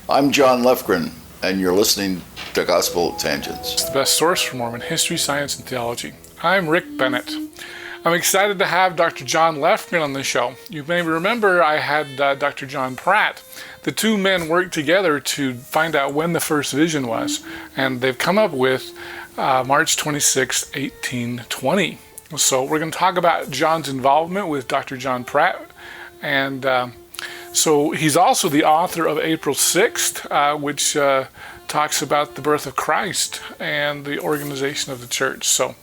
I'm John Lefgren, and you're listening to Gospel Tangents. It's the best source for Mormon history, science, and theology. I'm Rick Bennett. I'm excited to have Dr. John Lefgren on the show. You may remember I had Dr. John Pratt. The two men worked together to find out when the first vision was, and they've come up with March 26, 1820. So we're going to talk about John's involvement with Dr. John Pratt, and so he's also the author of April 6th, which talks about the birth of Christ and the organization of the church. So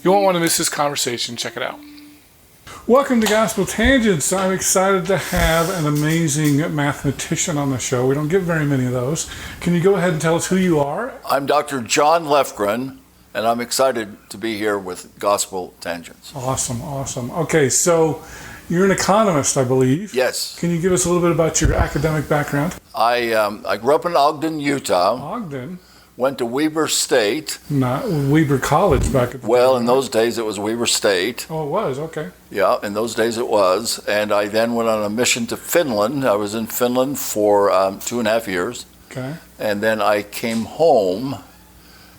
you won't want to miss this conversation. Check it out. Welcome to Gospel Tangents. I'm excited to have an amazing mathematician on the show. We don't get very many of those. Can you go ahead and tell us who you are? I'm Dr. John Lefgren, and I'm excited to be here with Gospel Tangents. Awesome. Okay, so you're an economist, I believe. Yes. Can you give us a little bit about your academic background? I grew up in Ogden, Utah. Ogden? Went to Weber State. Not Weber College back at the Well, time. in those days it was Weber State. Oh, it was? Okay. Yeah, in those days it was. And I then went on a mission to Finland. I was in Finland for 2.5 years. Okay. And then I came home,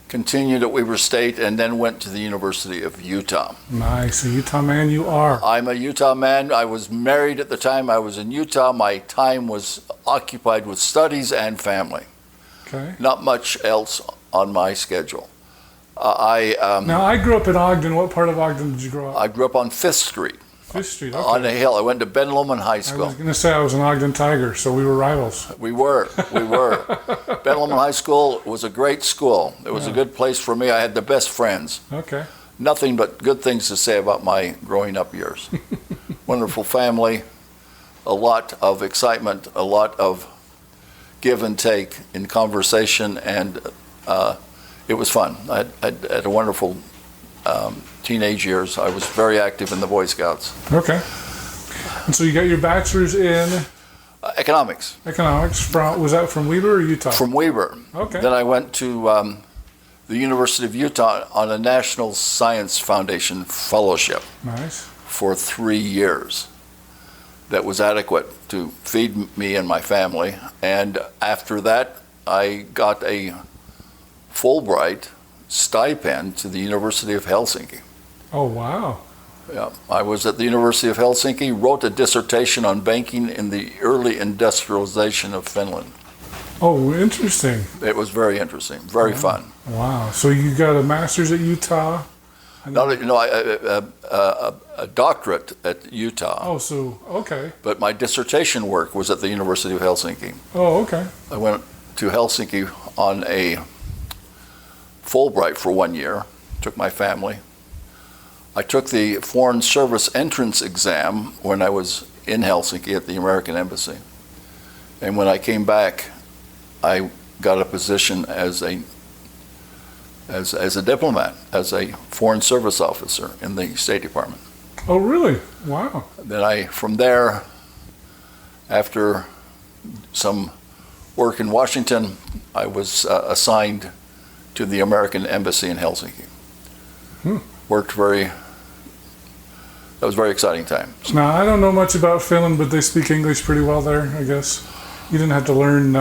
continued at Weber State, and then went to the University of Utah. Nice. A Utah man you are. I'm a Utah man. I was married at the time I was in Utah. My time was occupied with studies and family. Okay. Not much else on my schedule. Now, I grew up in Ogden. What part of Ogden did you grow up? I grew up on 5th Street. 5th Street, okay. On a hill. I went to Ben Lomond High I School. was going to say I was an Ogden Tiger, so we were rivals. We were. Ben Lomond High School was a great school. It was a good place for me. I had the best friends. Okay. Nothing but good things to say about my growing up years. Wonderful family, a lot of excitement, a lot of give and take in conversation, and it was fun. I had a wonderful teenage years. I was very active in the Boy Scouts. Okay. And so you got your bachelor's in Economics. economics. Was that from Weber or Utah? From Weber. Okay. Then I went to the University of Utah on a National Science Foundation fellowship. Nice. For 3 years. That was adequate to feed me and my family. And after that, I got a Fulbright stipend to the University of Helsinki. Oh, wow. Yeah, I was at the University of Helsinki, wrote a dissertation on banking in the early industrialization of Finland. Oh, interesting. It was very interesting, very fun. Wow. So you got a master's at Utah? A doctorate at Utah. Oh, so, okay. But my dissertation work was at the University of Helsinki. Oh, okay. I went to Helsinki on a Fulbright for 1 year, took my family. I took the Foreign Service entrance exam when I was in Helsinki at the American Embassy. And when I came back, I got a position as a diplomat, as a Foreign Service officer in the State Department. Oh, really? Wow. Then from there, after some work in Washington, I was assigned to the American Embassy in Helsinki. That was a very exciting time. Now, I don't know much about Finland, but they speak English pretty well there, I guess. You didn't have to learn...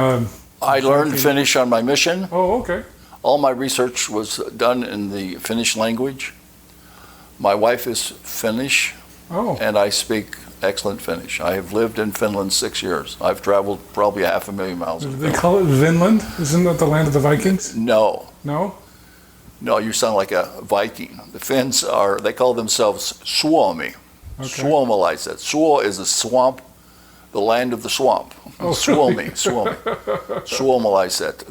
I learned Finnish on my mission. Oh, okay. All my research was done in the Finnish language. My wife is Finnish, and I speak excellent Finnish. I have lived in Finland 6 years. I've traveled probably 500,000 miles. Do they call it Vinland? Isn't that the land of the Vikings? No. No? No, you sound like a Viking. The Finns they call themselves Suomi. Okay. Suomalaiset. Suo is a swamp, the land of the swamp. Oh, Suomi, really? Suomi. Suomalaiset.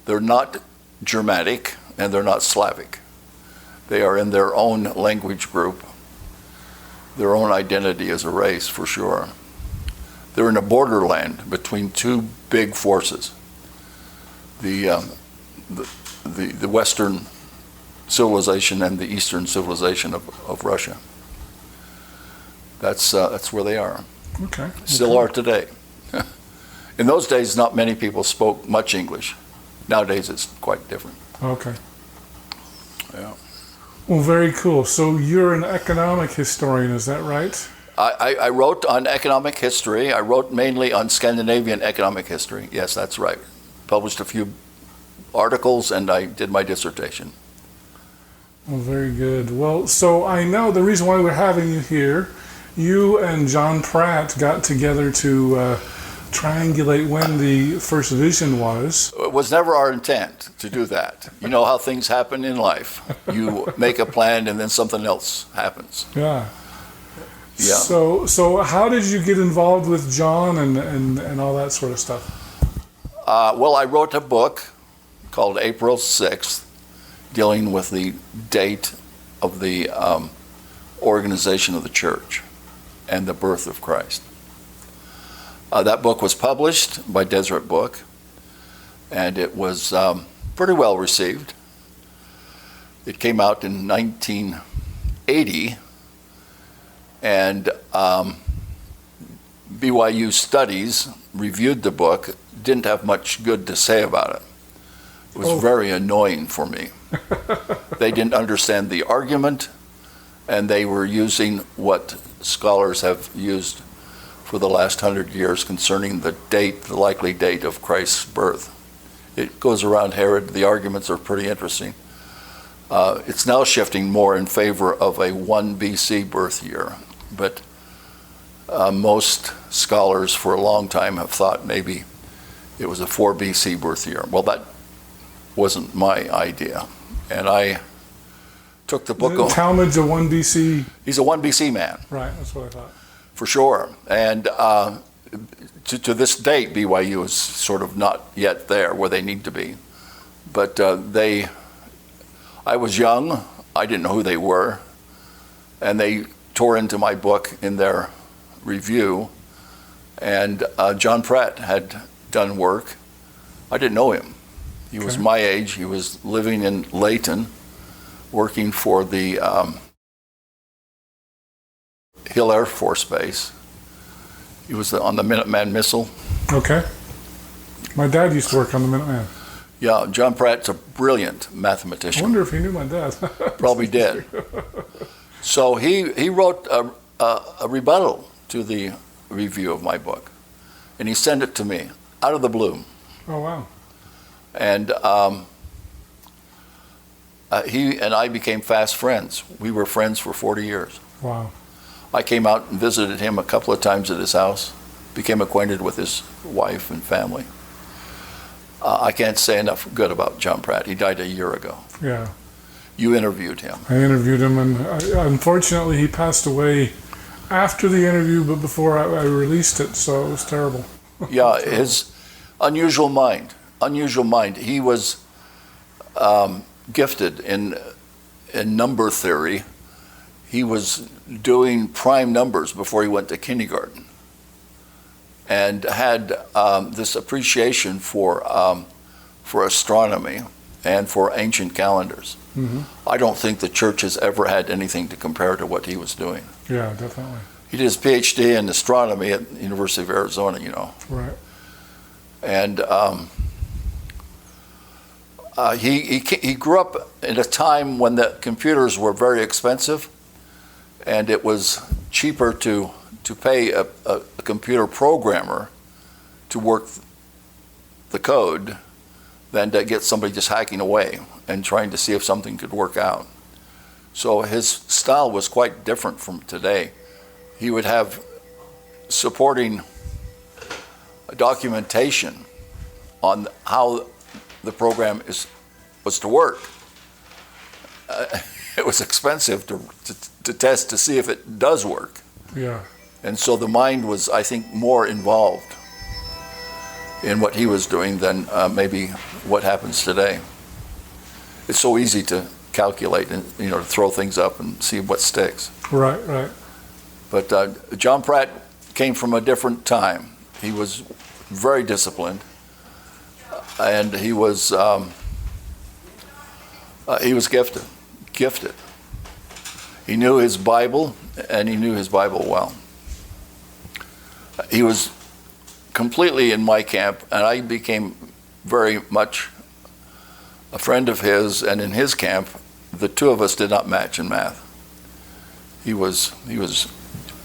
They're not Germanic and they're not Slavic. They are in their own language group, their own identity as a race, for sure. They're in a borderland between two big forces. The Western civilization and the Eastern civilization of Russia. That's where they are. Okay. Still are today. In those days, not many people spoke much English. Nowadays, it's quite different. Okay. Yeah. Well, very cool. So you're an economic historian, is that right? I wrote on economic history. I wrote mainly on Scandinavian economic history. Yes, that's right. Published a few articles, and I did my dissertation. Well, very good. Well, so I know the reason why we're having you here, you and John Pratt got together to triangulate when the first vision was. It was never our intent to do that. You know how things happen in life. You make a plan and then something else happens. Yeah. Yeah. So how did you get involved with John and all that sort of stuff? Well, I wrote a book called April 6th, dealing with the date of the organization of the church and the birth of Christ. That book was published by Deseret Book, and it was pretty well received. It came out in 1980, and BYU Studies reviewed the book, didn't have much good to say about it. It was very annoying for me. They didn't understand the argument, and they were using what scholars have used for the last 100 years concerning the date, the likely date of Christ's birth. It goes around Herod. The arguments are pretty interesting. It's now shifting more in favor of a 1 BC birth year, but most scholars for a long time have thought maybe it was a 4 BC birth year. Well, that wasn't my idea, and I took the book. Talmud's a 1 BC. He's a 1 BC man. Right, that's what I thought. For sure. And to this date, BYU is sort of not yet there where they need to be. But I was young, I didn't know who they were, and they tore into my book in their review. And John Pratt had done work. I didn't know him. He was my age. He was living in Layton, working for the Hill Air Force Base. He was on the Minuteman missile. Okay. My dad used to work on the Minuteman. Yeah, John Pratt's a brilliant I mathematician. wonder if he knew my dad. Probably did. So he wrote a rebuttal to the review of my book, and he sent it to me out of the blue. Oh, wow. And he and I became fast friends. We were friends for 40 years. Wow. I came out and visited him a couple of times at his house, became acquainted with his wife and family. I can't say enough good about John Pratt. He died a year ago. Yeah. You interviewed him. I interviewed him, and unfortunately he passed away after the interview, but before I released it, so it was terrible. Yeah, his unusual mind. He was gifted in number theory. He was doing prime numbers before he went to kindergarten, and had this appreciation for astronomy and for ancient calendars. Mm-hmm. I don't think the church has ever had anything to compare to what he was doing. Yeah, definitely. He did his PhD in astronomy at the University of Arizona, you know. Right. And he grew up in a time when the computers were very expensive, and it was cheaper to pay a computer programmer to work the code than to get somebody just hacking away and trying to see if something could work out. So his style was quite different from today. He would have supporting documentation on how the program was to work. It was expensive to test to see if it does work. Yeah. And so the mind was, I think, more involved in what he was doing than maybe what happens today. It's so easy to calculate and, you know, to throw things up and see what sticks. Right, right. But John Pratt came from a different time. He was very disciplined, and he was gifted. He knew his Bible, and he knew his Bible well. He was completely in my camp, and I became very much a friend of his, and in his camp, the two of us did not match in math. He was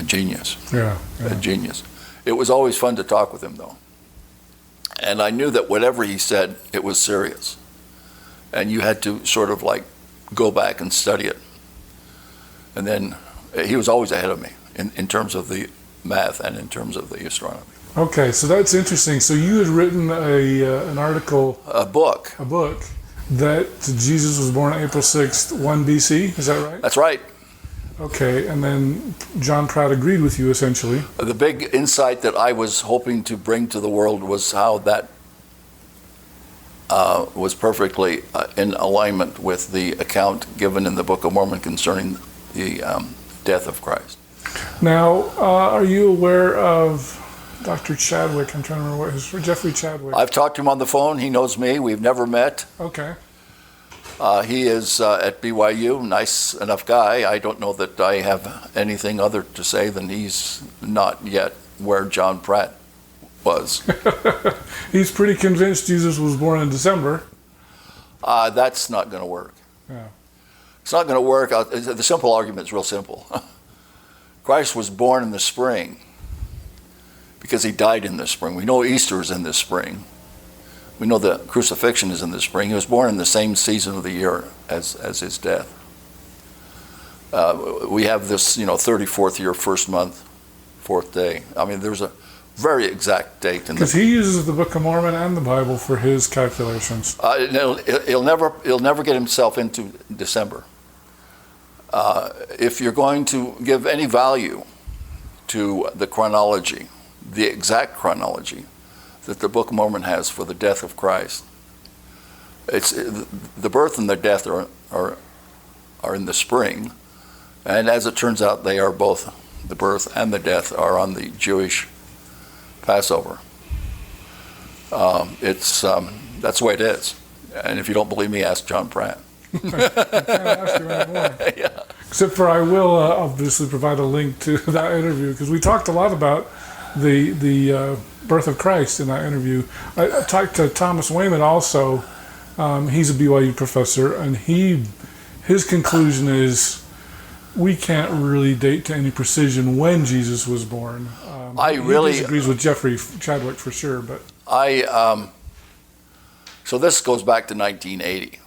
a genius. Yeah. A genius. It was always fun to talk with him, though. And I knew that whatever he said, it was serious. And you had to sort of like go back and study it. And then he was always ahead of me in terms of the math and in terms of the astronomy. Okay, so that's interesting. So you had written an article, A book. that Jesus was born on April 6th, 1 BC. Is that right? That's right. Okay, and then John Pratt agreed with you, essentially. The big insight that I was hoping to bring to the world was how that was perfectly in alignment with the account given in the Book of Mormon concerning the death of Christ. Now, are you aware of Dr. Chadwick? I'm trying to remember Jeffrey Chadwick. I've talked to him on the phone. He knows me. We've never met. Okay. He is at BYU, nice enough guy. I don't know that I have anything other to say than he's not yet where John Pratt was. He's pretty convinced Jesus was born in December. That's not going to work. Yeah. It's not going to work. The simple argument is real simple. Christ was born in the spring because he died in the spring. We know Easter is in the spring. We know the crucifixion is in the spring. He was born in the same season of the year as his death. We have this, 34th year, first month, fourth day. I mean, there's a very exact date. Because he uses the Book of Mormon and the Bible for his calculations. He'll never get himself into December. If you're going to give any value to the chronology, the exact chronology that the Book of Mormon has for the death of Christ, the birth and the death are in the spring, and as it turns out, they are both, the birth and the death are on the Jewish Passover. That's the way it is. And if you don't believe me, ask John Pratt. I can't ask you anymore. Yeah. Except for I will obviously provide a link to that interview, because we talked a lot about the birth of Christ in that interview. I talked to Thomas Wayman also. He's a BYU professor, and his conclusion is we can't really date to any precision when Jesus was born. He disagrees with Jeffrey Chadwick for sure, but so this goes back to 1980.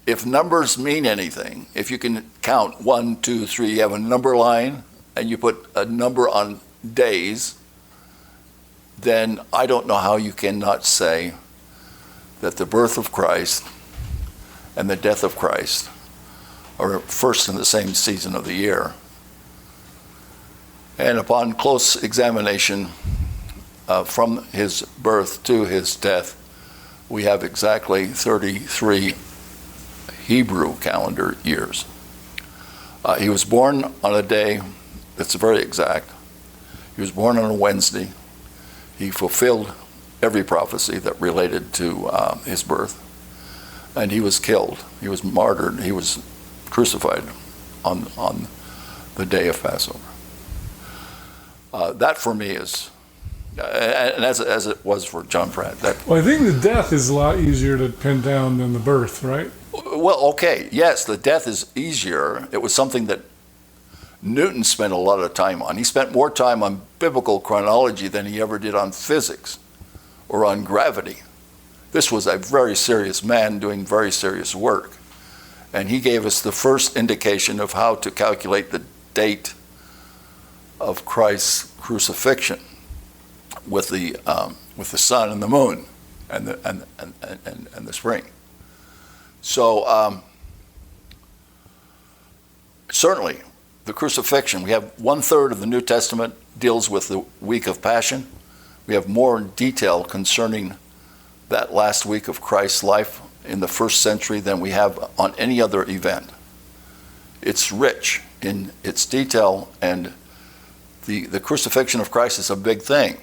If numbers mean anything, if you can count 1, 2, 3, you have a number line, and you put a number on days, then I don't know how you cannot say that the birth of Christ and the death of Christ are first in the same season of the year. And upon close examination, from his birth to his death, we have exactly 33 Hebrew calendar years. He was born on a day that's very exact. He was born on a Wednesday. He fulfilled every prophecy that related to his birth. And he was killed. He was martyred. He was crucified on the day of Passover. That for me is, and as it was for John Pratt. Well, I think the death is a lot easier to pin down than the birth, right? Well, okay, yes, the death is easier. It was something that Newton spent a lot of time on. He spent more time on biblical chronology than he ever did on physics or on gravity. This was a very serious man doing very serious work. And he gave us the first indication of how to calculate the date of Christ's crucifixion with the sun and the moon and the spring. So certainly the crucifixion, we have 1/3 of the New Testament deals with the week of Passion. We have more detail concerning that last week of Christ's life in the first century than we have on any other event. It's rich in its detail, and the crucifixion of Christ is a big thing.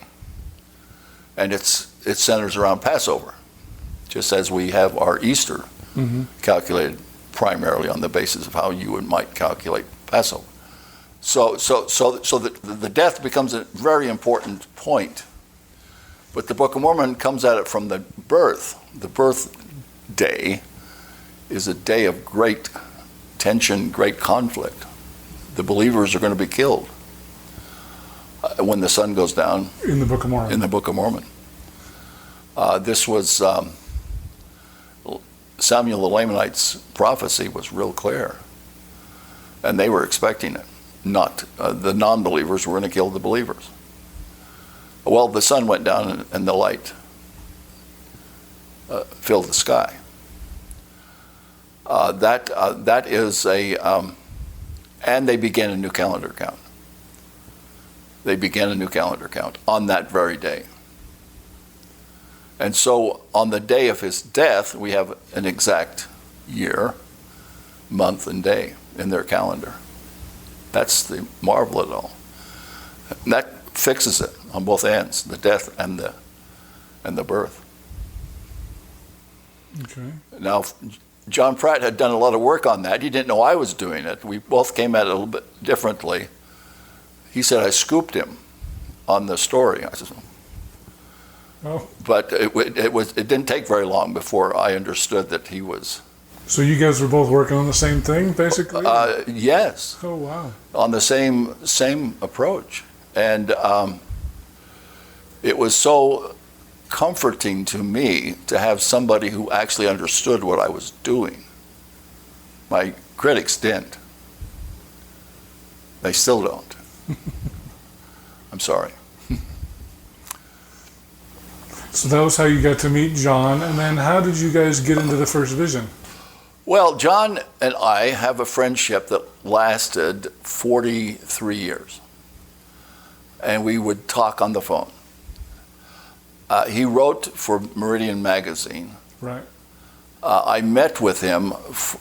And it centers around Passover, just as we have our Easter calculated primarily on the basis of how you might calculate Passover. So the death becomes a very important point. But the Book of Mormon comes at it from the birth. The birth day is a day of great tension, great conflict. The believers are going to be killed. when the sun goes down. In the Book of Mormon. In the Book of Mormon. This was Samuel the Lamanite's prophecy was real clear, and they were expecting it. Not the non-believers were going to kill the believers. Well, the sun went down and the light filled the sky. That is and they began a new calendar count. They began a new calendar count on that very day. And so on the day of his death, we have an exact year, month, and day in their calendar. That's the marvel of it all. And that fixes it on both ends, the death and the birth. Okay. Now, John Pratt had done a lot of work on that. He didn't know I was doing it. We both came at it a little bit differently. He said I scooped him on the story. I said, Oh. but it didn't take very long before I understood that he was. So you guys were both working on the same thing, basically? Yes. Oh, wow. On the same approach. And it was so comforting to me to have somebody who actually understood what I was doing. My critics didn't. They still don't. I'm sorry. So that was how you got to meet John, and then how did you guys get into the first vision? Well, John and I have a friendship that lasted 43 years. And we would talk on the phone. He wrote for Meridian Magazine. Right. I met with him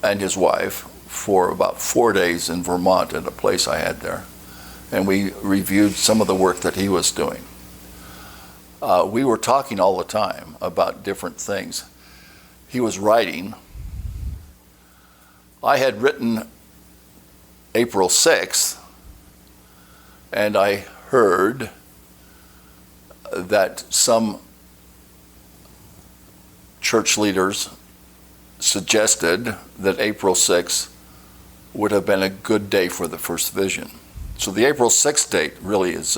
and his wife for about 4 days in Vermont at a place I had there. And we reviewed some of the work that he was doing. We were talking all the time about different things. He was writing. I had written April 6th, and I heard that some church leaders suggested that April 6th would have been a good day for the first vision. So the April 6th date really is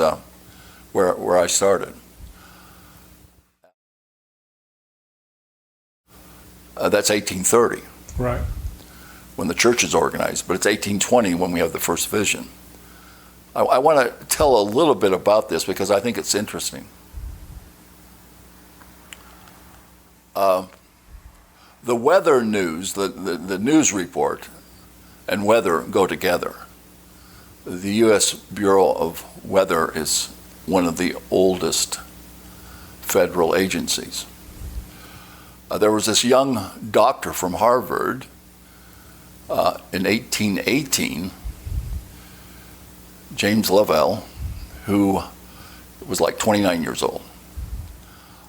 where I started. That's 1830. Right. When the church is organized, but it's 1820 when we have the first vision. I want to tell a little bit about this because I think it's interesting. The weather news, the news report and weather go together. The U.S. Bureau of Weather is one of the oldest federal agencies. There was this young doctor from Harvard in 1818, James Lovell, who was like 29 years old.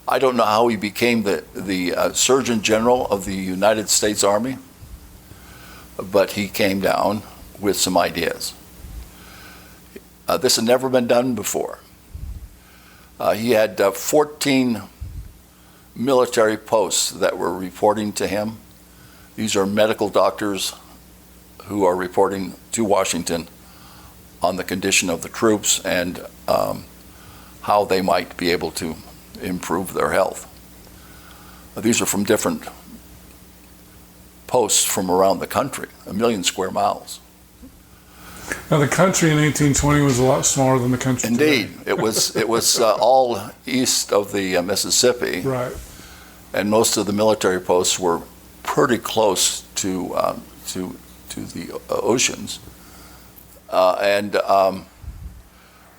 I don't know how he became the Surgeon General of the United States Army, but he came down with some ideas. This had never been done before. He had 14 military posts that were reporting to him. These are medical doctors who are reporting to Washington on the condition of the troops and how they might be able to improve their health. These are from different posts from around the country, 1 million square miles. Now the country in 1820 was a lot smaller than the country Indeed, today. it was all east of the Mississippi, Right. and most of the military posts were pretty close to the oceans.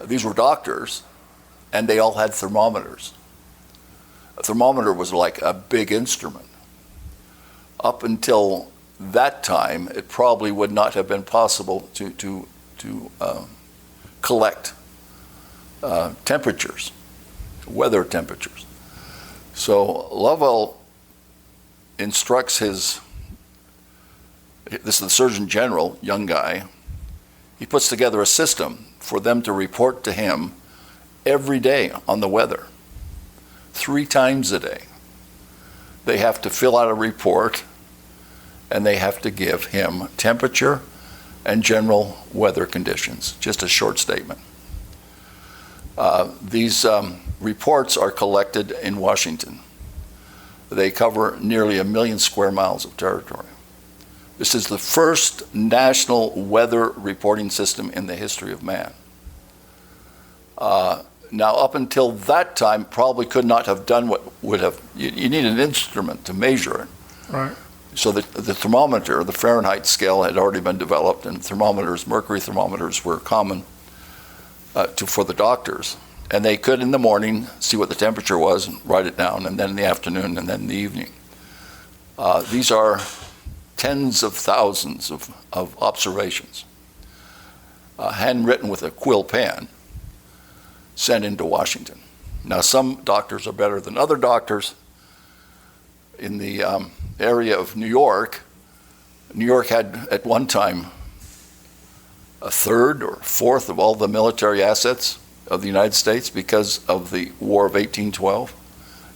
These were doctors, and they all had thermometers. A thermometer was like a big instrument. Up until that time, it probably would not have been possible to collect temperatures, weather temperatures. So Lovell instructs this is the Surgeon General, young guy, he puts together a system for them to report to him every day on the weather, 3 times a day. They have to fill out a report, and they have to give him temperature and general weather conditions, just a short statement. These reports are collected in Washington. They cover nearly 1 million square miles of territory. This is the first national weather reporting system in the history of man. Now, up until that time, probably could not have done what would have, you need an instrument to measure it. Right. So the thermometer, the Fahrenheit scale, had already been developed, and thermometers, mercury thermometers, were common for the doctors. And they could, in the morning, see what the temperature was and write it down, and then in the afternoon, and then in the evening. These are tens of thousands of observations, handwritten with a quill pen, sent into Washington. Now, some doctors are better than other doctors. In the area of New York had at one time a third or fourth of all the military assets of the United States because of the War of 1812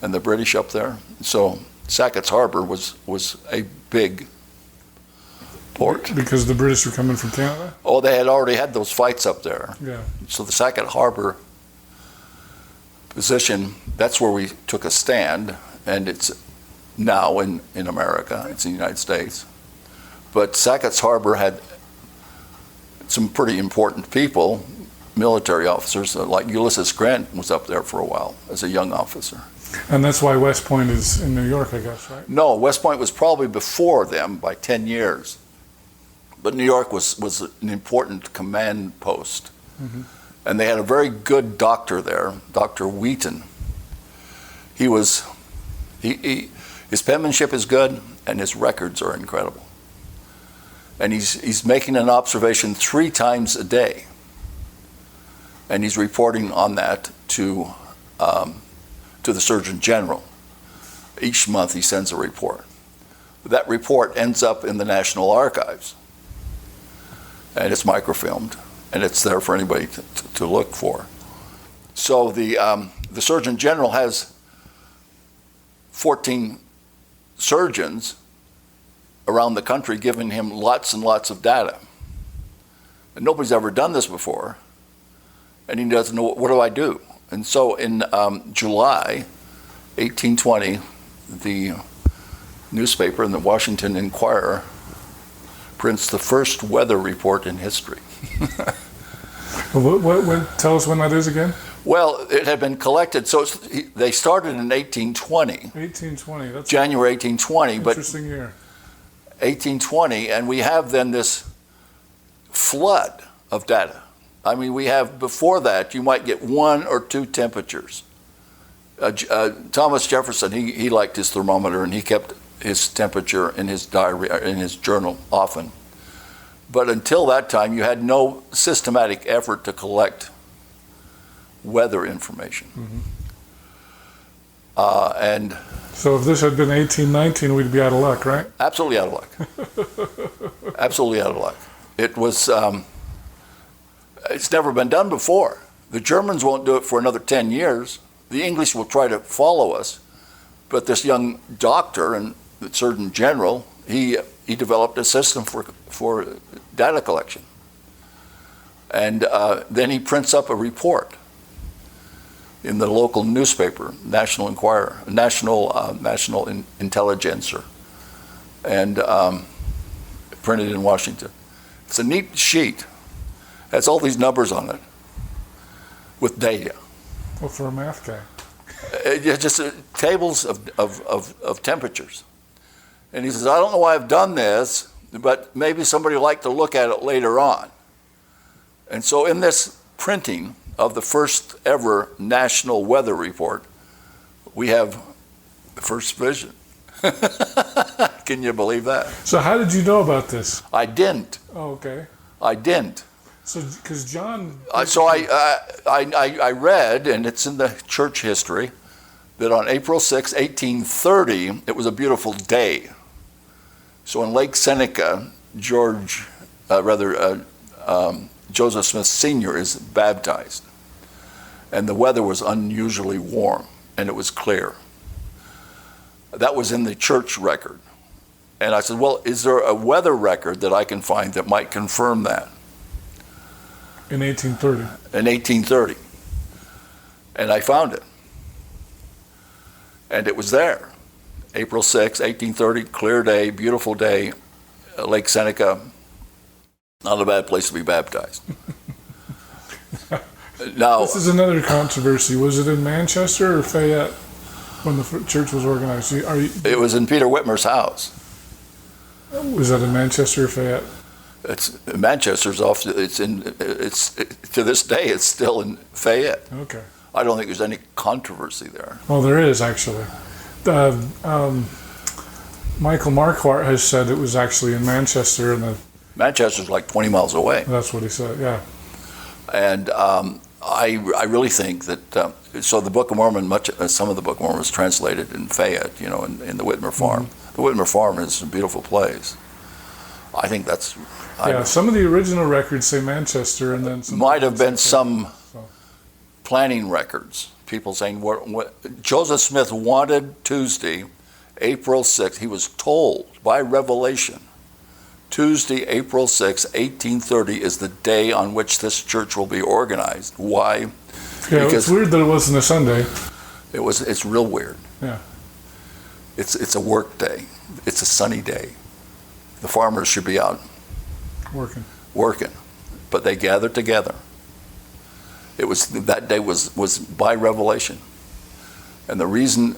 and the British up there. So Sackett's Harbor was a big port. Because the British were coming from Canada? Oh, they had already had those fights up there. Yeah. So the Sackett Harbor position, that's where we took a stand, and it's now in America, it's in the United States. But Sackett's Harbor had some pretty important people, military officers, like Ulysses Grant was up there for a while as a young officer. And that's why West Point is in New York, I guess, right? No, West Point was probably before them by 10 years. But New York was an important command post. Mm-hmm. And they had a very good doctor there, Dr. Wheaton. His penmanship is good, and his records are incredible. And he's making an observation 3 times a day, and he's reporting on that to the Surgeon General. Each month he sends a report. That report ends up in the National Archives, and it's microfilmed, and it's there for anybody to look for. So the Surgeon General has 14 surgeons around the country giving him lots and lots of data. And nobody's ever done this before, and he doesn't know, what do I do? And so in July 1820, the newspaper, the Washington Inquirer, prints the first weather report in history. What, tell us when that is again? Well, it had been collected, so they started in 1820. 1820, that's January 1820. Interesting year. 1820, and we have then this flood of data. I mean, we have, before that, you might get 1 or 2 temperatures. Thomas Jefferson, he liked his thermometer, and he kept his temperature in his diary, in his journal often. But until that time, you had no systematic effort to collect weather information. Mm-hmm. And so if this had been 1819, we'd be out of luck, right? absolutely out of luck. Absolutely out of luck. It was, it's never been done before. The Germans won't do it for another 10 years. The English will try to follow us. But this young doctor and the Surgeon General, he developed a system for data collection. And then he prints up a report in the local newspaper, National Inquirer, National Intelligencer, and printed in Washington. It's a neat sheet. It has all these numbers on it with data. Well, for a math guy. Just tables of temperatures. And he says, I don't know why I've done this, but maybe somebody would like to look at it later on. And so in this printing of the first ever national weather report, we have the first vision. Can you believe that? So how did you know about this? I didn't. Oh, okay. I didn't. So, because John... So I read, and it's in the church history, that on April 6, 1830, it was a beautiful day. So in Lake Seneca, Joseph Smith Sr. is baptized. And the weather was unusually warm, and it was clear. That was in the church record. And I said, well, is there a weather record that I can find that might confirm that? In 1830. In 1830. And I found it. And it was there. April 6, 1830, clear day, beautiful day, Lake Seneca. Not a bad place to be baptized. Now, This is another controversy. Was it in Manchester or Fayette when the church was organized? it was in Peter Whitmer's house. Was that in Manchester or Fayette? Manchester's off. To this day, it's still in Fayette. Okay. I don't think there's any controversy there. Well, there is actually. Michael Marquardt has said it was actually in Manchester, and Manchester's like 20 miles away. that's what he said. Yeah. And I really think that, so the Book of Mormon, some of the Book of Mormon was translated in Fayette, in the Whitmer Farm. The Whitmer Farm is a beautiful place. I think that's... Some of the original records say Manchester, and then some might have been some so. planning records. People saying, Joseph Smith wanted Tuesday, April 6th. He was told by revelation, Tuesday, April 6, 1830 is the day on which this church will be organized. Why? Yeah, Because it's weird that it wasn't a Sunday. It's real weird. Yeah. It's a work day. It's a sunny day. The farmers should be out working, but they gathered together. That day was by revelation, and the reason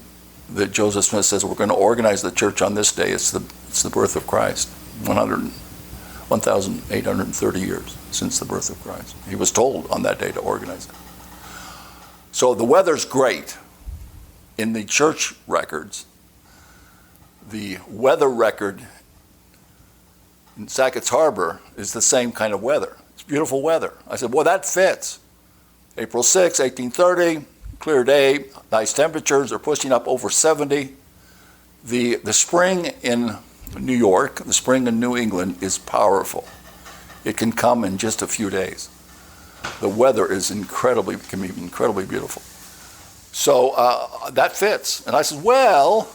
that Joseph Smith says we're going to organize the church on this day, it's the birth of Christ. 1,830 years since the birth of Christ. He was told on that day to organize it. So the weather's great. In the church records, the weather record in Sackett's Harbor is the same kind of weather. It's beautiful weather. I said, well, that fits. April 6, 1830, clear day, nice temperatures, are pushing up over 70. The spring in New York, the spring in New England is powerful. It can come in just a few days. The weather can be incredibly beautiful. So that fits. And I said, well,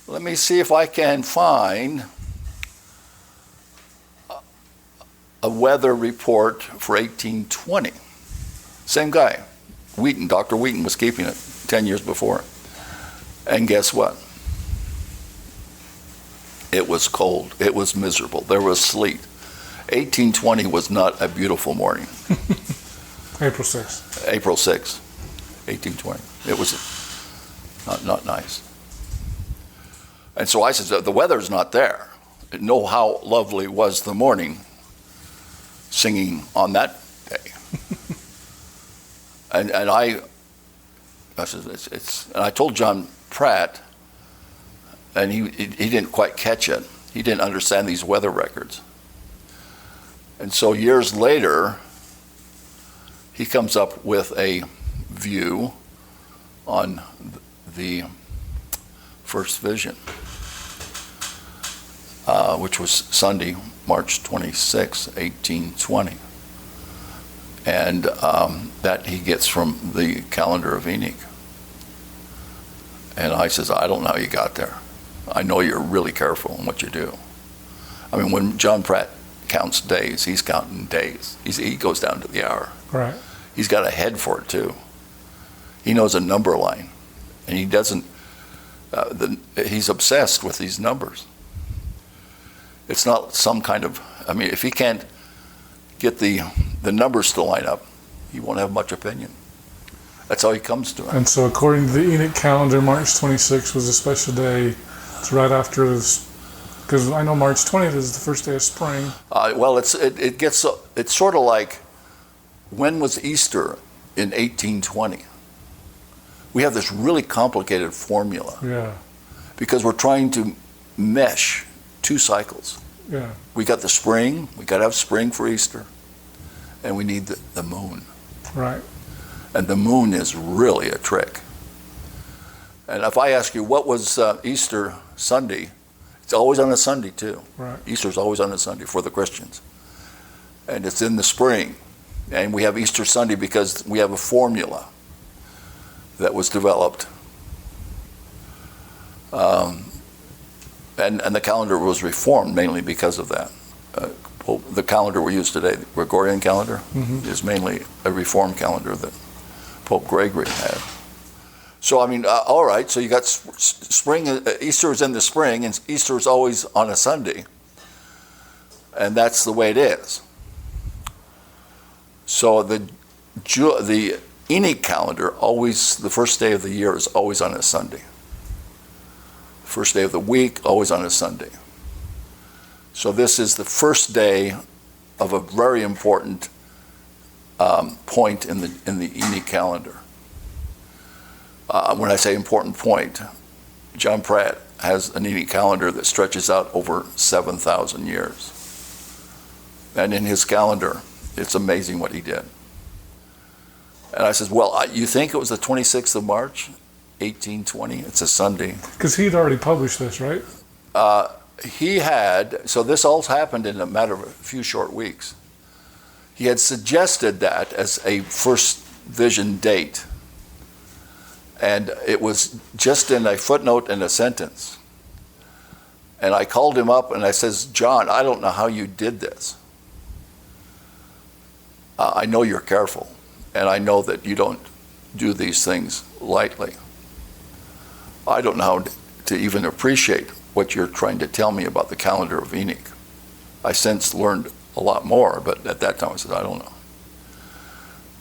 let me see if I can find a weather report for 1820. Same guy, Wheaton, Dr. Wheaton was keeping it 10 years before. And guess what? It was cold. It was miserable. There was sleet. 1820 was not a beautiful morning. April 6th. April 6th, 1820. It was not nice. And so I said, the weather's not there. Know how lovely was the morning singing on that day. and I said, and I told John Pratt, and he didn't quite catch it. He didn't understand these weather records. And so years later, he comes up with a view on the first vision, which was Sunday, March 26, 1820. And that he gets from the calendar of Enoch. And I says, I don't know how you got there. I know you're really careful in what you do. I mean, when John Pratt counts days, he's counting days. He goes down to the hour. Right. He's got a head for it too. He knows a number line, and he doesn't. He's obsessed with these numbers. It's not some kind of. I mean, if he can't get the numbers to line up, he won't have much opinion. That's how he comes to it. And so, according to the Enoch calendar, March 26th was a special day. It's right after this, because I know March 20th is the first day of spring. Well, it's sort of like, when was Easter in 1820? We have this really complicated formula. Yeah. Because we're trying to mesh two cycles. Yeah. We got the spring. We got to have spring for Easter, and we need the moon. Right. And the moon is really a trick. And if I ask you, what was Easter Sunday? It's always on a Sunday, too. Right. Easter's always on a Sunday for the Christians. And it's in the spring. And we have Easter Sunday because we have a formula that was developed. And the calendar was reformed mainly because of that. The calendar we use today, the Gregorian calendar, is mainly a reformed calendar that Pope Gregory had. So, I mean, all right, so you got spring, Easter is in the spring, and Easter is always on a Sunday. And that's the way it is. So the Enoch calendar, always, the first day of the year is always on a Sunday. First day of the week, always on a Sunday. So this is the first day of a very important point in the Enoch calendar. When I say important point, John Pratt has an Enoch calendar that stretches out over 7,000 years. And in his calendar, it's amazing what he did. And I says, well, you think it was the 26th of March, 1820? It's a Sunday. Because he'd already published this, right? He had, so this all happened in a matter of a few short weeks. He had suggested that as a first vision date. And it was just in a footnote in a sentence. And I called him up and I says, John, I don't know how you did this. I know you're careful, and I know that you don't do these things lightly. I don't know how to even appreciate what you're trying to tell me about the calendar of Enoch. I since learned a lot more, but at that time I said, I don't know.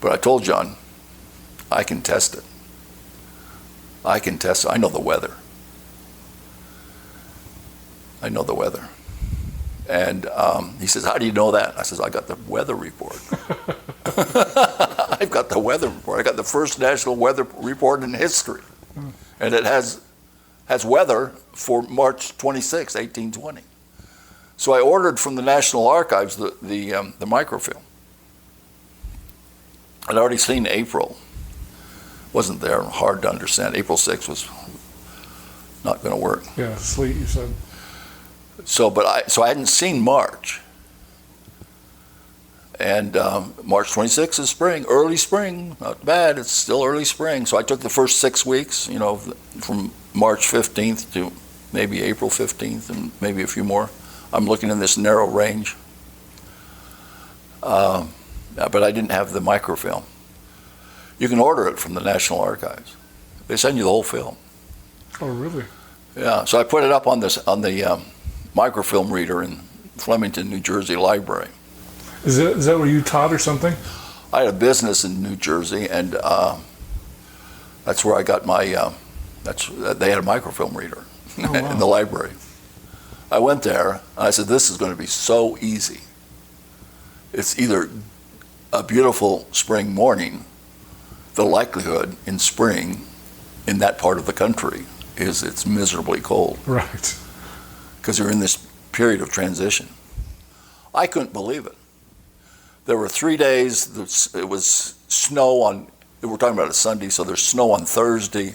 But I told John, I can test it. I can test it. I know the weather. I know the weather. And he says, how do you know that? I says, I got the weather report. I've got the weather report. I got the first national weather report in history. And it has weather for March 26, 1820. So I ordered from the National Archives the microfilm. I'd already seen April. Wasn't there, hard to understand. April 6th was not going to work. Yeah, sleet, you said. So I hadn't seen March. And March 26th is spring, early spring, not bad, it's still early spring. So I took the first 6 weeks, from March 15th to maybe April 15th and maybe a few more. I'm looking in this narrow range. But I didn't have the microfilm. You can order it from the National Archives. They send you the whole film. Oh, really? Yeah, so I put it up on the microfilm reader in Flemington, New Jersey library. Is that where you taught or something? I had a business in New Jersey, and that's where I got my. They had a microfilm reader Oh, wow. in the library. I went there, and I said, "This is going to be so easy. It's either a beautiful spring morning. The likelihood in spring, in that part of the country, is it's miserably cold." Right. Because you're in this period of transition. I couldn't believe it. There were 3 days, it was snow on, we're talking about a Sunday, so there's snow on Thursday.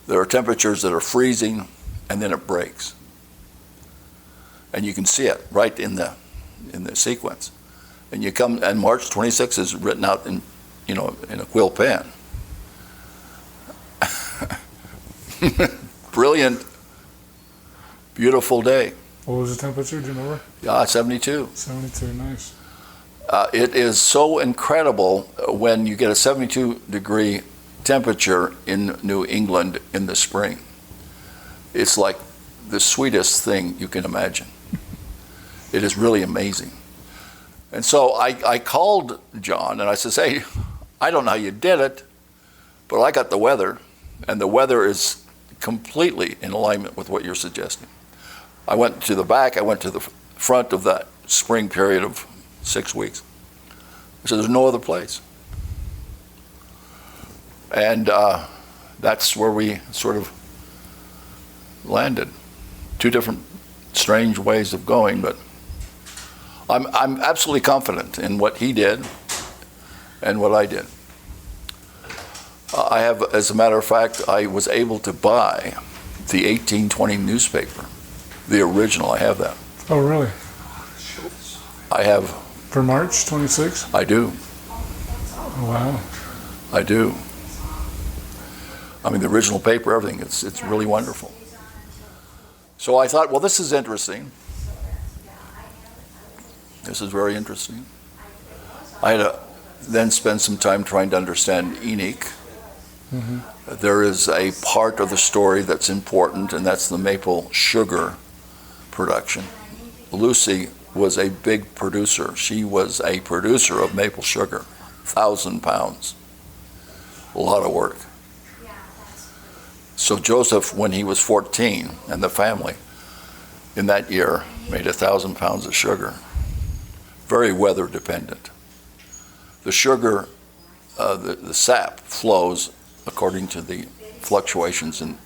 There are temperatures that are freezing, and then it breaks. And you can see it right in the sequence. And you come, and March 26th is written out in a quill pen. Brilliant, beautiful day. What was the temperature? Do you remember? Yeah, 72. 72, nice. It is so incredible when you get a 72-degree temperature in New England in the spring. It's like the sweetest thing you can imagine. It is really amazing. And so I called John and I said, hey, I don't know how you did it, but I got the weather, and the weather is completely in alignment with what you're suggesting. I went to the back, I went to the front of that spring period of 6 weeks. I said, there's no other place. And that's where we sort of landed. Two different strange ways of going, but I'm absolutely confident in what he did and what I did. I have, as a matter of fact, I was able to buy the 1820 newspaper, the original. I have that. Oh, really? I have. For March 26? I do. Oh, wow. I do. I mean, the original paper, everything. It's really wonderful. So I thought, well, this is interesting. This is very interesting. I had then spend some time trying to understand Enoch. There is a part of the story that's important, and that's the maple sugar production. Lucy was a big producer. She was a producer of maple sugar, 1,000 pounds. A lot of work. So Joseph, when he was 14, and the family in that year made 1,000 pounds of sugar. Very weather dependent. The sugar, the sap flows according to the fluctuations in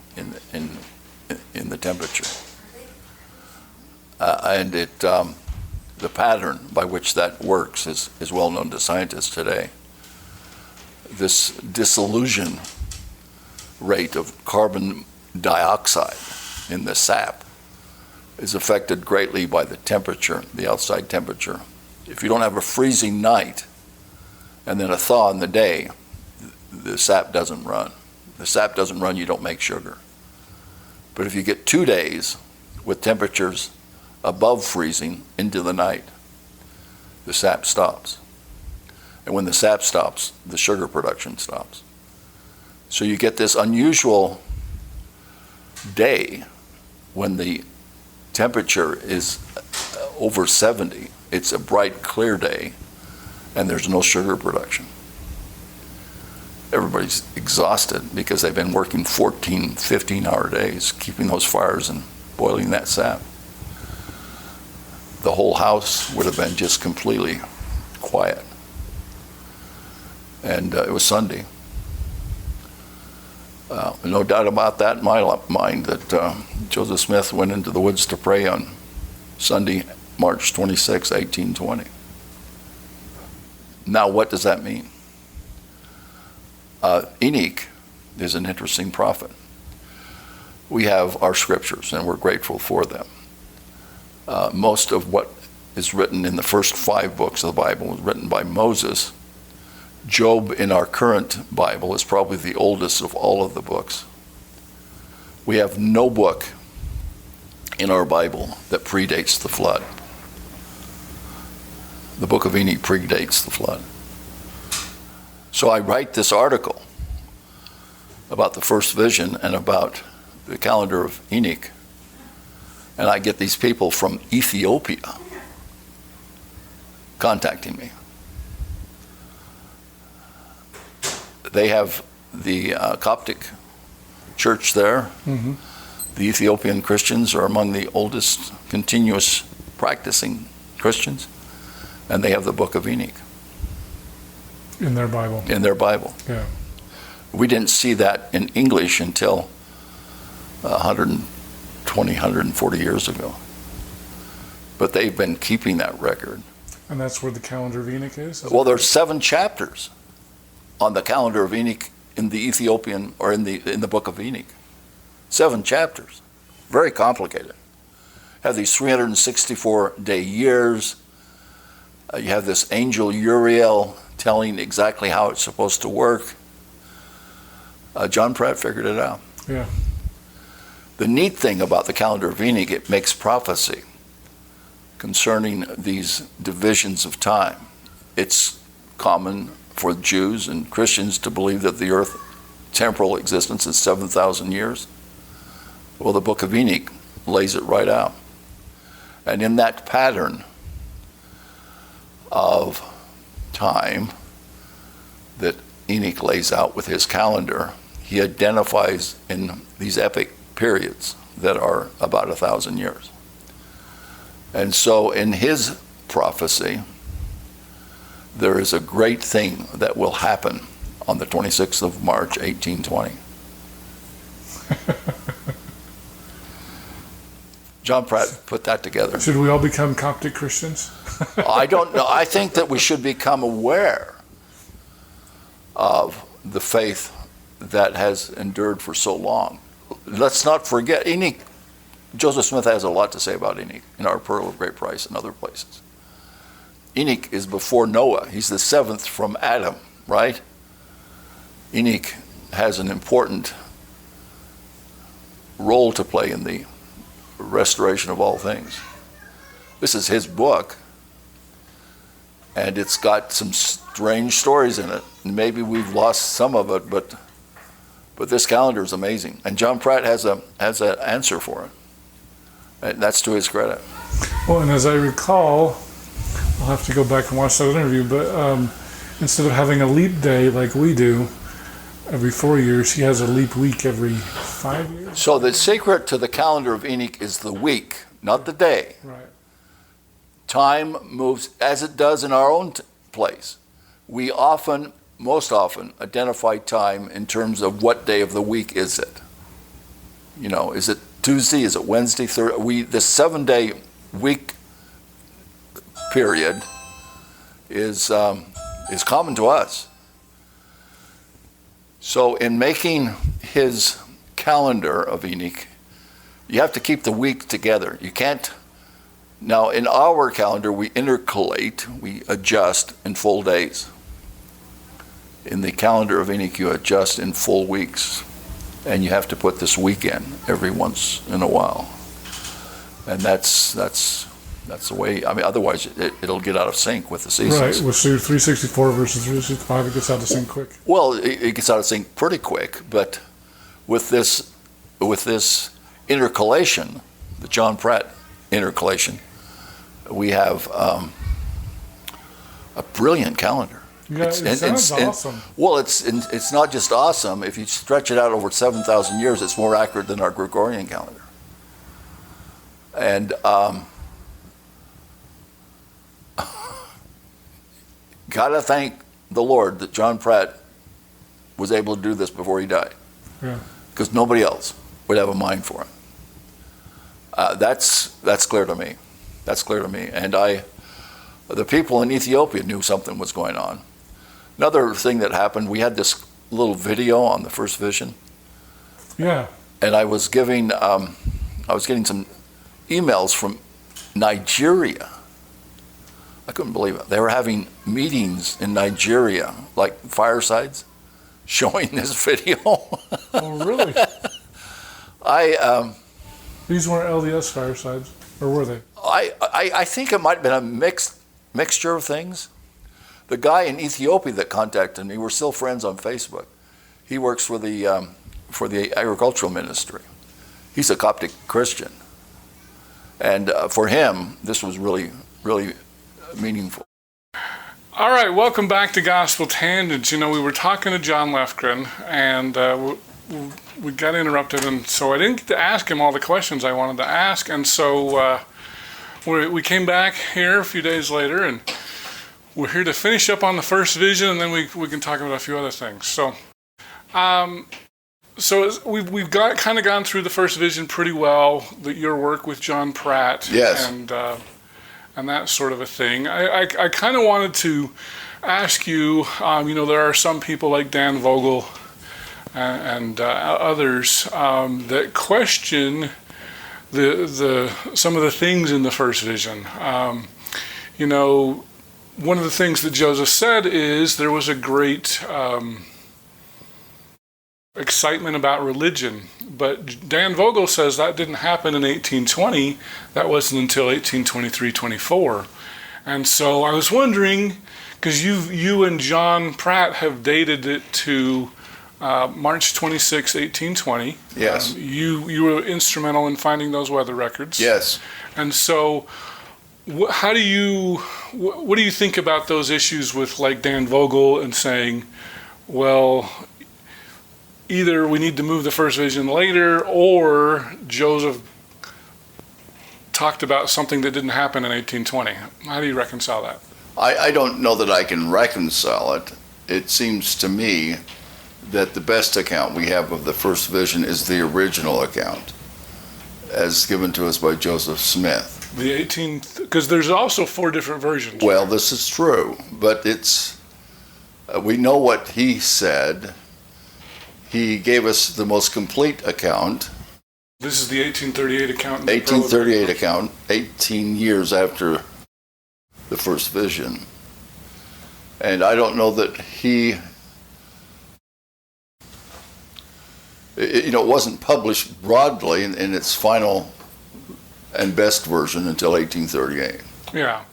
the temperature. And the pattern by which that works is well known to scientists today. This dissolution rate of carbon dioxide in the sap is affected greatly by the temperature, the outside temperature. If you don't have a freezing night and then a thaw in the day, the sap doesn't run. The sap doesn't run, you don't make sugar. But if you get 2 days with temperatures above freezing into the night, the sap stops. And when the sap stops, the sugar production stops. So you get this unusual day when the temperature is over 70. It's a bright, clear day, and there's no sugar production. Everybody's exhausted because they've been working 14, 15-hour days, keeping those fires and boiling that sap. The whole house would have been just completely quiet. And it was Sunday. No doubt about that in my mind that Joseph Smith went into the woods to pray on Sunday, March 26, 1820. Now, what does that mean? Enoch is an interesting prophet. We have our scriptures, and we're grateful for them. Most of what is written in the first 5 books of the Bible was written by Moses. Job in our current Bible is probably the oldest of all of the books. We have no book in our Bible that predates the flood. The book of Enoch predates the flood. So I write this article about the first vision and about the calendar of Enoch, and I get these people from Ethiopia contacting me. They have the Coptic church there. Mm-hmm. The Ethiopian Christians are among the oldest continuous practicing Christians, and they have the book of Enoch. In their Bible. In their Bible. Yeah. We didn't see that in English until 120, 140 years ago. But they've been keeping that record. And that's where the calendar of Enoch is? Well, there's 7 chapters on the calendar of Enoch in the Ethiopian, or in the book of Enoch. 7 chapters. Very complicated. Have these 364-day years. You have this angel Uriel telling exactly how it's supposed to work. John Pratt figured it out. Yeah. The neat thing about the calendar of Enoch, it makes prophecy concerning these divisions of time. It's common for Jews and Christians to believe that the earth temporal existence is 7,000 years. Well, the book of Enoch lays it right out. And in that pattern of time that Enoch lays out with his calendar, he identifies in these epic periods that are about 1,000 years. And so in his prophecy, there is a great thing that will happen on the 26th of March, 1820. John Pratt put that together. Should we all become Coptic Christians? I don't know. I think that we should become aware of the faith that has endured for so long. Let's not forget, Enoch, Joseph Smith has a lot to say about Enoch in our Pearl of Great Price and other places. Enoch is before Noah. He's the 7th from Adam, right? Enoch has an important role to play in the restoration of all things. This is his book, And it's got some strange stories in it. Maybe we've lost some of it, but this calendar is amazing. And John Pratt has an answer for it. And that's to his credit. Well, and as I recall, I'll have to go back and watch that interview, but instead of having a leap day like we do every 4 years, he has a leap week every 5 years. So the secret to the calendar of Enoch is the week, not the day. Right. Time moves as it does in our own place. We most often, identify time in terms of what day of the week is it. You know, is it Tuesday? Is it Wednesday? Thursday? The 7-day week period is common to us. So in making his calendar of Enoch, you have to keep the week together. You can't. Now, in our calendar, we intercalate, we adjust in full days. In the calendar of Enoch, you adjust in full weeks. And you have to put this week in every once in a while. And that's the way, I mean, otherwise it'll get out of sync with the seasons. Right, with 364 versus 365, it gets out of sync quick. Well, it gets out of sync pretty quick, but with this intercalation, the John Pratt intercalation, we have a brilliant calendar. Yeah, it sounds awesome. Well, it's not just awesome. If you stretch it out over 7,000 years, it's more accurate than our Gregorian calendar. And gotta thank the Lord that John Pratt was able to do this before he died. Yeah. Because nobody else would have a mind for it. That's clear to me. That's clear to me. And the people in Ethiopia knew something was going on. Another thing that happened, we had this little video on the first vision. Yeah. And I was getting some emails from Nigeria. I couldn't believe it. They were having meetings in Nigeria, like firesides, showing this video. Oh, really? These weren't LDS firesides, or were they? I think it might have been a mixture of things. The guy in Ethiopia that contacted me, we're still friends on Facebook. He works for the agricultural ministry. He's a Coptic Christian. And for him, this was really, really meaningful. All right, welcome back to Gospel Tangents. You know, we were talking to John Lefgren, and we got interrupted, and so I didn't get to ask him all the questions I wanted to ask, and so we came back here a few days later, and we're here to finish up on the first vision, and then we can talk about a few other things. So, we've kind of gone through the first vision pretty well. Your work with John Pratt, yes, and that sort of a thing. I kind of wanted to ask you. You know, there are some people like Dan Vogel and others that question some of the things in the first vision. You know, one of the things that Joseph said is there was a great excitement about religion, but Dan Vogel says that didn't happen in 1820. That wasn't until 1823-24. And so I was wondering, because you and John Pratt have dated it to March 26, 1820. Yes. You were instrumental in finding those weather records. Yes. And so what do you think about those issues with like Dan Vogel and saying, well, either we need to move the first vision later, or Joseph talked about something that didn't happen in 1820. How do you reconcile that? I don't know that I can reconcile it. It seems to me that the best account we have of the first vision is the original account, as given to us by Joseph Smith. The 18th, because there's also 4 different versions. Well, this is true, but we know what he said. He gave us the most complete account. This is the 1838 account. 1838 account, 18 years after the first vision. And I don't know that it wasn't published broadly in its final and best version until 1838. Yeah.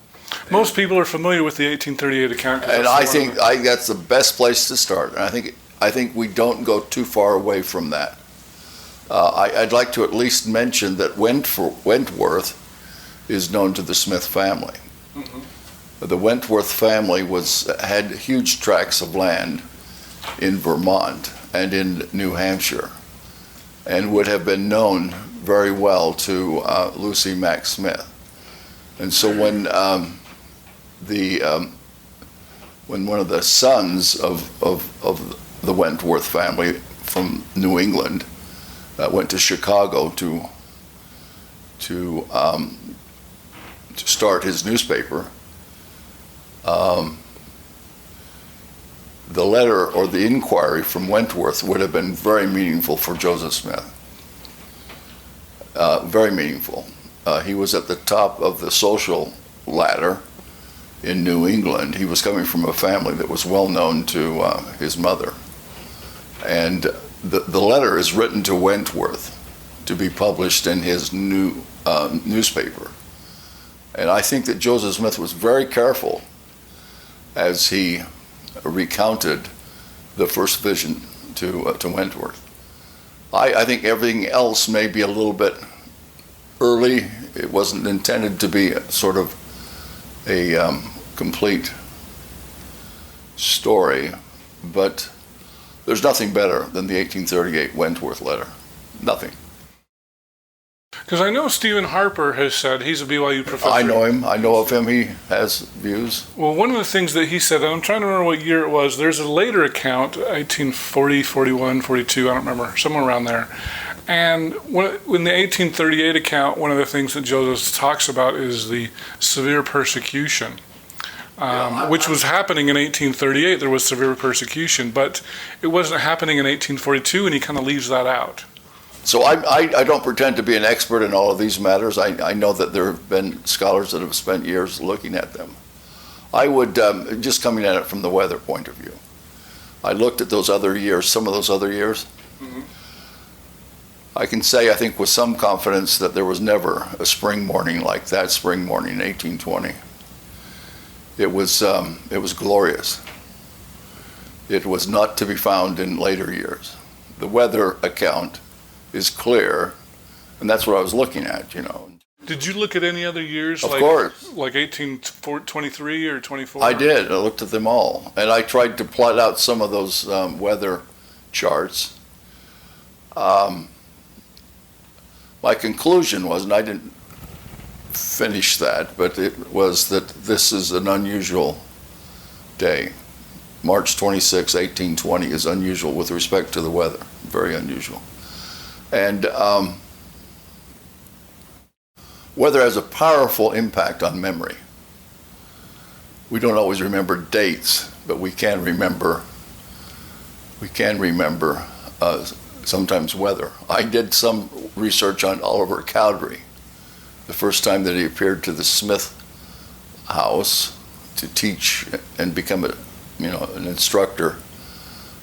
Most people are familiar with the 1838 account. And I think that's the best place to start. And I think we don't go too far away from that. I'd like to at least mention that Wentworth is known to the Smith family. Mm-hmm. The Wentworth family had huge tracts of land in Vermont and in New Hampshire, and would have been known very well to Lucy Mack Smith. And so when one of the sons of the Wentworth family from New England went to Chicago to start his newspaper, the letter or the inquiry from Wentworth would have been very meaningful for Joseph Smith. Very meaningful. He was at the top of the social ladder in New England. He was coming from a family that was well known to his mother. And the letter is written to Wentworth to be published in his new newspaper. And I think that Joseph Smith was very careful as he recounted the first vision to Wentworth. I think everything else may be a little bit early. It wasn't intended to be sort of a complete story, but there's nothing better than the 1838 Wentworth letter. Nothing. Because I know Stephen Harper has said, he's a BYU professor. I know him. I know of him. He has views. Well, one of the things that he said, and I'm trying to remember what year it was, there's a later account, 1840, 41, 42, I don't remember, somewhere around there. And in the 1838 account, one of the things that Joseph talks about is the severe persecution, which was happening in 1838. There was severe persecution, but it wasn't happening in 1842, and he kind of leaves that out. So I don't pretend to be an expert in all of these matters. I know that there have been scholars that have spent years looking at them. I would, just coming at it from the weather point of view, I looked at those other years, some of those other years. Mm-hmm. I can say, I think with some confidence, that there was never a spring morning like that spring morning in 1820. It was glorious. It was not to be found in later years. The weather account is clear, and that's what I was looking at, you know. Did you look at any other years? Of course. Like 1823 or 24? I did. I looked at them all, and I tried to plot out some of those weather charts. My conclusion was, and I didn't finish that, but it was that this is an unusual day. March 26, 1820 is unusual with respect to the weather, very unusual. And weather has a powerful impact on memory. We don't always remember dates, but we can remember sometimes weather. I did some research on Oliver Cowdery, the first time that he appeared to the Smith house to teach and become an instructor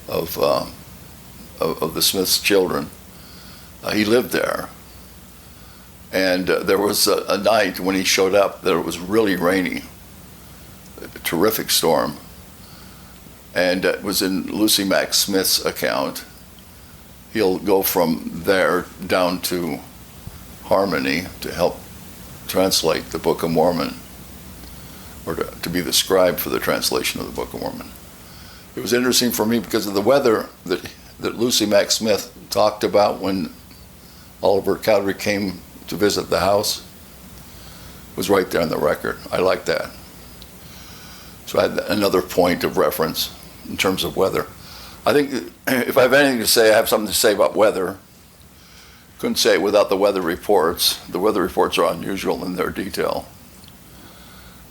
of the Smith's children. He lived there, and there was a night when he showed up that it was really rainy, a terrific storm, and it was in Lucy Mack Smith's account. He'll go from there down to Harmony to help translate the Book of Mormon, or to be the scribe for the translation of the Book of Mormon. It was interesting for me because of the weather that Lucy Mack Smith talked about when Oliver Cowdery came to visit the house. It was right there on the record. I like that. So I had another point of reference in terms of weather. I think if I have anything to say, I have something to say about weather. Couldn't say it without the weather reports. The weather reports are unusual in their detail.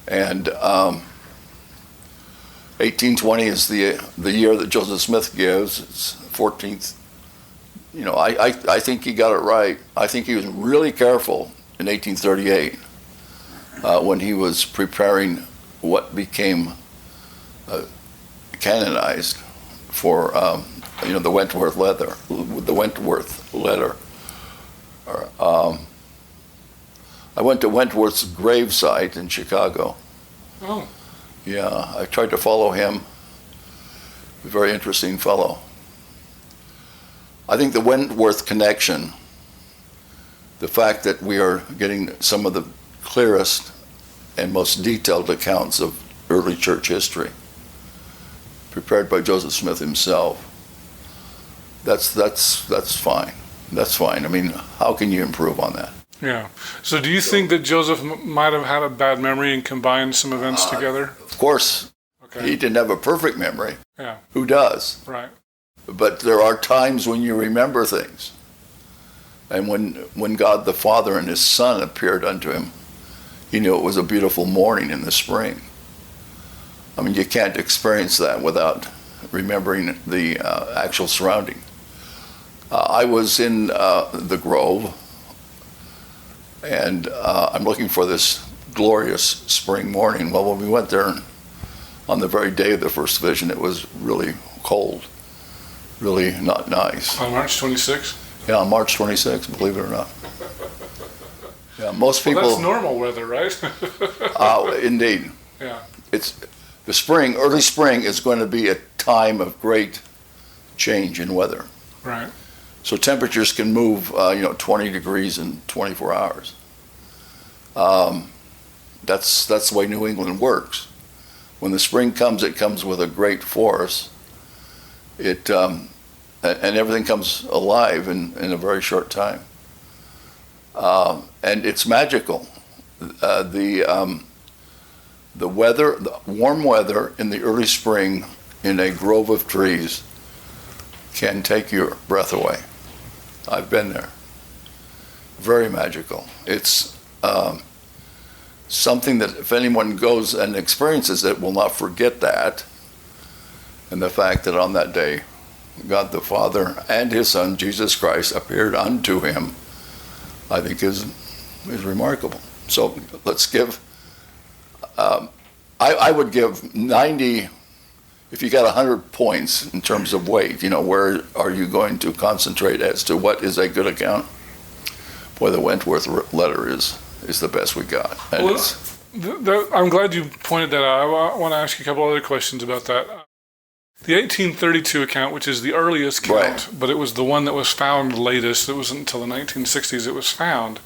And 1820 is the year that Joseph Smith gives. It's 14th. You know, I think he got it right. I think he was really careful in 1838 when he was preparing what became canonized for the Wentworth letter. The Wentworth letter. I went to Wentworth's gravesite in Chicago, Oh. Yeah, I tried to follow him. A very interesting fellow. I think the Wentworth connection, the fact that we are getting some of the clearest and most detailed accounts of early church history, prepared by Joseph Smith himself, that's fine. That's fine. I mean, how can you improve on that? Yeah. So do you think that Joseph might have had a bad memory and combined some events together? Of course. Okay. He didn't have a perfect memory. Yeah. Who does? Right. But there are times when you remember things. And when God the Father and his Son appeared unto him, he knew it was a beautiful morning in the spring. I mean, you can't experience that without remembering the actual surrounding. I was in the Grove, and I'm looking for this glorious spring morning. Well, when we went there on the very day of the first vision, it was really cold, really not nice. On March 26th? Yeah, on March 26th, believe it or not. Yeah, most people. Well, that's normal weather, right? Indeed. Yeah. It's the spring. Early spring is going to be a time of great change in weather. Right. So temperatures can move, 20 degrees in 24 hours. That's the way New England works. When the spring comes, it comes with a great force. And everything comes alive in a very short time. And it's magical. The weather, the warm weather in the early spring in a grove of trees can take your breath away. I've been there. Very magical. It's something that if anyone goes and experiences it will not forget that. And the fact that on that day, God the Father and his Son, Jesus Christ, appeared unto him, I think is remarkable. So let's give, I would give 90, if you got 100 points in terms of weight, where are you going to concentrate as to what is a good account? Boy, the Wentworth letter is the best we got. And I'm glad you pointed that out. I want to ask you a couple other questions about that. The 1832 account, which is the earliest count, right, but it was the one that was found latest. It wasn't until the 1960s it was found.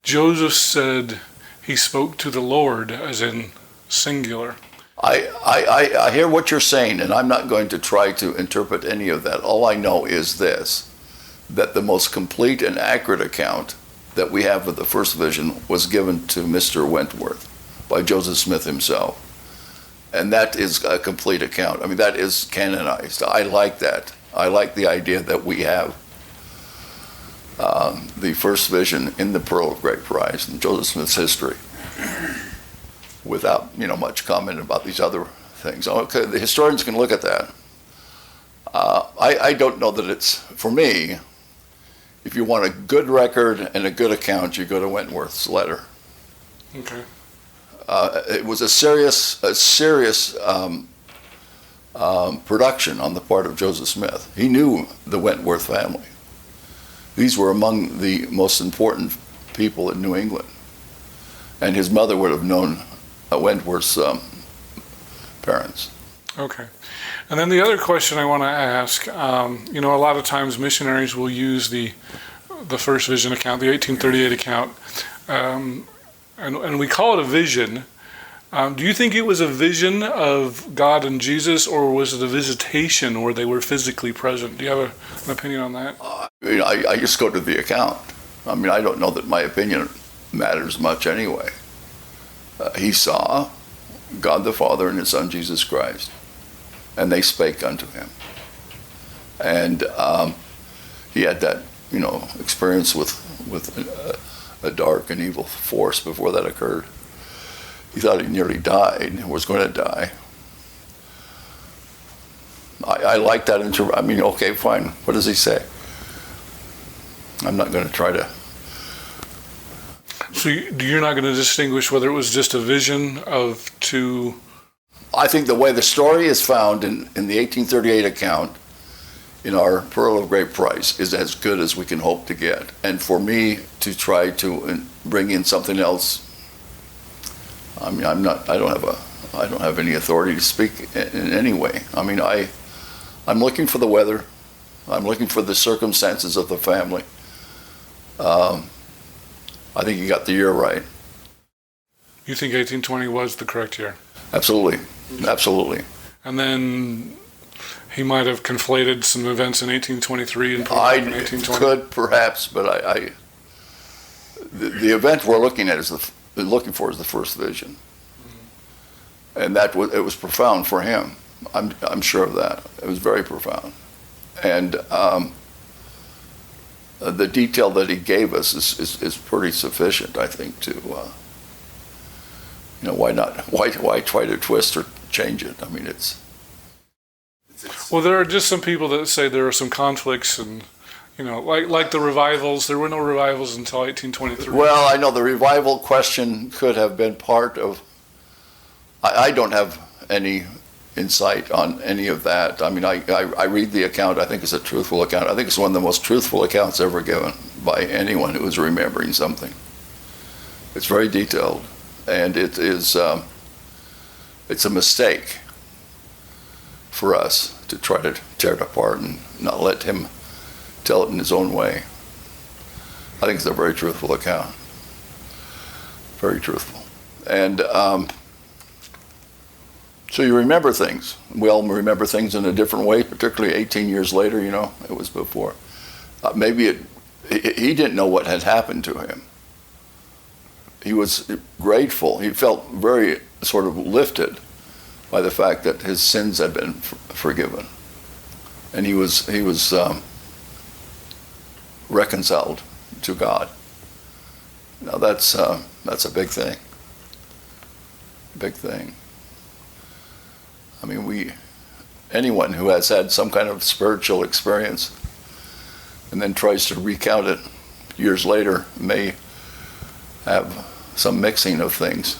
Joseph said he spoke to the Lord, as in singular. I hear what you're saying, and I'm not going to try to interpret any of that. All I know is this, that the most complete and accurate account that we have of the first vision was given to Mr. Wentworth by Joseph Smith himself. And that is a complete account. I mean, that is canonized. I like that. I like the idea that we have the first vision in the Pearl of Great Price in Joseph Smith's history without, much comment about these other things. Okay, the historians can look at that. I don't know that it's, for me, if you want a good record and a good account, you go to Wentworth's letter. Okay. It was a serious production on the part of Joseph Smith. He knew the Wentworth family. These were among the most important people in New England. And his mother would have known Wentworth's parents. Okay. And then the other question I want to ask, a lot of times missionaries will use the first vision account, the 1838 account, and we call it a vision. Do you think it was a vision of God and Jesus, or was it a visitation where they were physically present? Do you have an opinion on that? I just go to the account. I mean, I don't know that my opinion matters much anyway. He saw God the Father and his Son Jesus Christ, and they spake unto him. And he had that, experience with a dark and evil force before that occurred. He thought he nearly died, was going to die. I like that. Okay, fine. What does he say? I'm not going to try to. So you're not going to distinguish whether it was just a vision of two? I think the way the story is found in the 1838 account in our Pearl of Great Price is as good as we can hope to get. And for me to try to bring in something else, I mean, I don't have any authority to speak in any way. I mean, I'm looking for the weather. I'm looking for the circumstances of the family. I think you got the year right. You think 1820 was the correct year? Absolutely, absolutely. And then he might have conflated some events in 1823 and put it in 1820? Could perhaps, but the event we're looking at is looking for is the first vision, and it was profound for him. I'm sure of that. It was very profound, and the detail that he gave us is pretty sufficient, I think, to why try to twist or change it? I mean, it's well, there are just some people that say there are some conflicts, and like the revivals. There were no revivals until 1823. Well, I know the revival question could have been part of. I don't have any insight on any of that. I mean, I read the account. I think it's a truthful account. I think it's one of the most truthful accounts ever given by anyone who is remembering something. It's very detailed, and it's a mistake for us to try to tear it apart and not let him tell it in his own way. I think it's a very truthful account. Very truthful. And so you remember things. We all remember things in a different way, particularly 18 years later, it was before. Maybe he didn't know what had happened to him. He was grateful. He felt very sort of lifted by the fact that his sins had been forgiven. And he was reconciled to God. Now that's a big thing. Big thing. I mean, anyone who has had some kind of spiritual experience and then tries to recount it years later may have some mixing of things.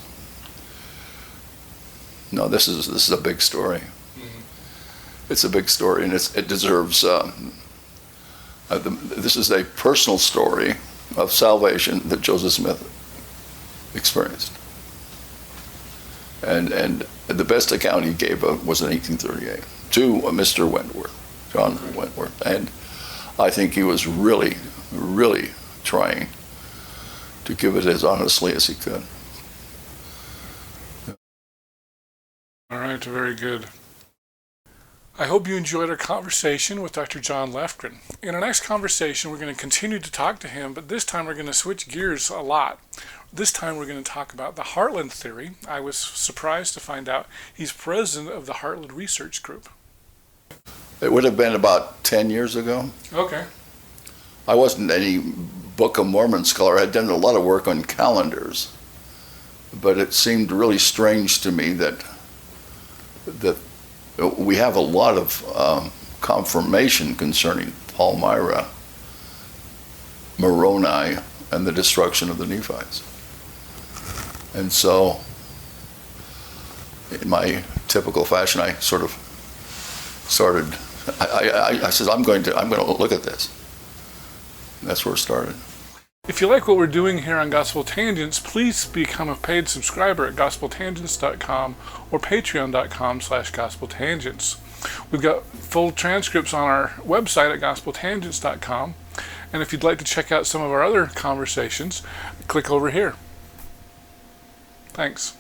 No, this is a big story. Mm-hmm. It's a big story, and it deserves. This is a personal story of salvation that Joseph Smith experienced, and the best account he gave was in 1838 to Mr. Wentworth, John Wentworth, and I think he was really, really trying to give it as honestly as he could. All right, very good. I hope you enjoyed our conversation with Dr. John Lefgren. In our next conversation, we're going to continue to talk to him, but this time we're going to switch gears a lot. This time we're going to talk about the Heartland Theory. I was surprised to find out he's president of the Heartland Research Group. It would have been about 10 years ago. Okay. I wasn't any Book of Mormon scholar. I'd done a lot of work on calendars, but it seemed really strange to me that we have a lot of confirmation concerning Palmyra, Moroni, and the destruction of the Nephites. And so, in my typical fashion, I sort of started. I said, I'm going to look at this. And that's where it started. If you like what we're doing here on Gospel Tangents, please become a paid subscriber at gospeltangents.com or patreon.com/gospeltangents. We've got full transcripts on our website at gospeltangents.com, and if you'd like to check out some of our other conversations, click over here. Thanks.